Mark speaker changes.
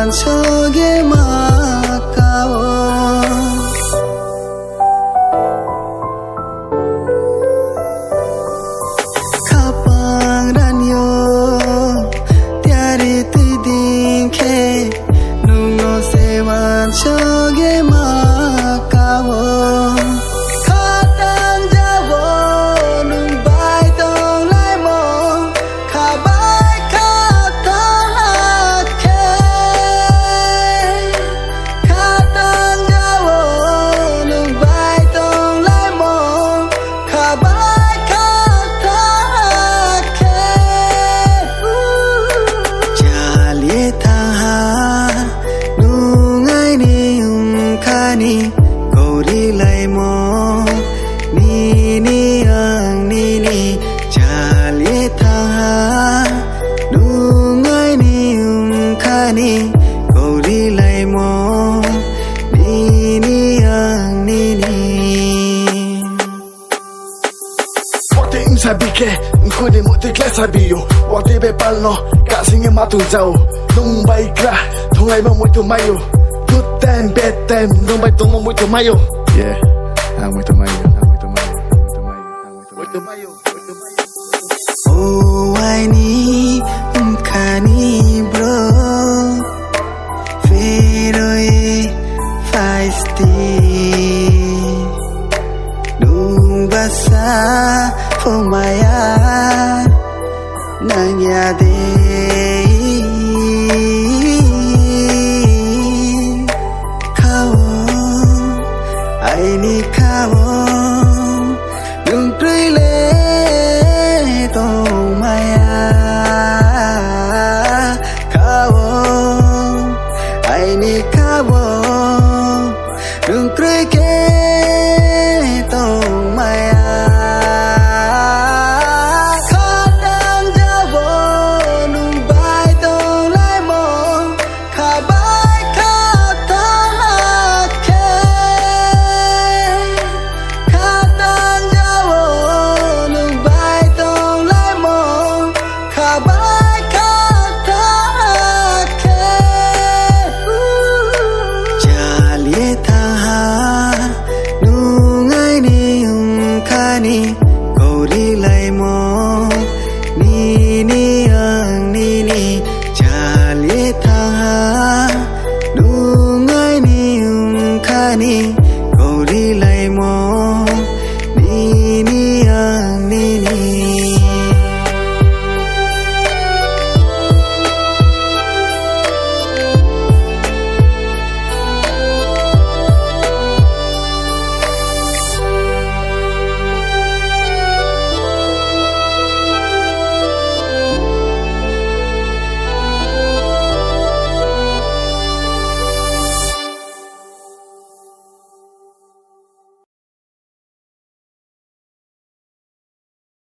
Speaker 1: wan choge makao kapang ranyo tiari tidin ke nungo se wan choge makao Gori lai mo ni ni ang ni ni jali tha nu ngai ni khani gori lai mo ni ni ang ni ni
Speaker 2: Pote insabike nkuni muti klesabiyo Wate be palno kasinge matu jau nung bai kra thongai ma muito mayo Good time, bad time, não vai tomar muito maio. Yeah, muito maio, muito maio, muito maio, muito maio, muito maio.
Speaker 1: Oh, I need kani bro, pero feisty. Nung basa fumaya nang yade. Ni kawo nung prile to maya kawo ai ni kawo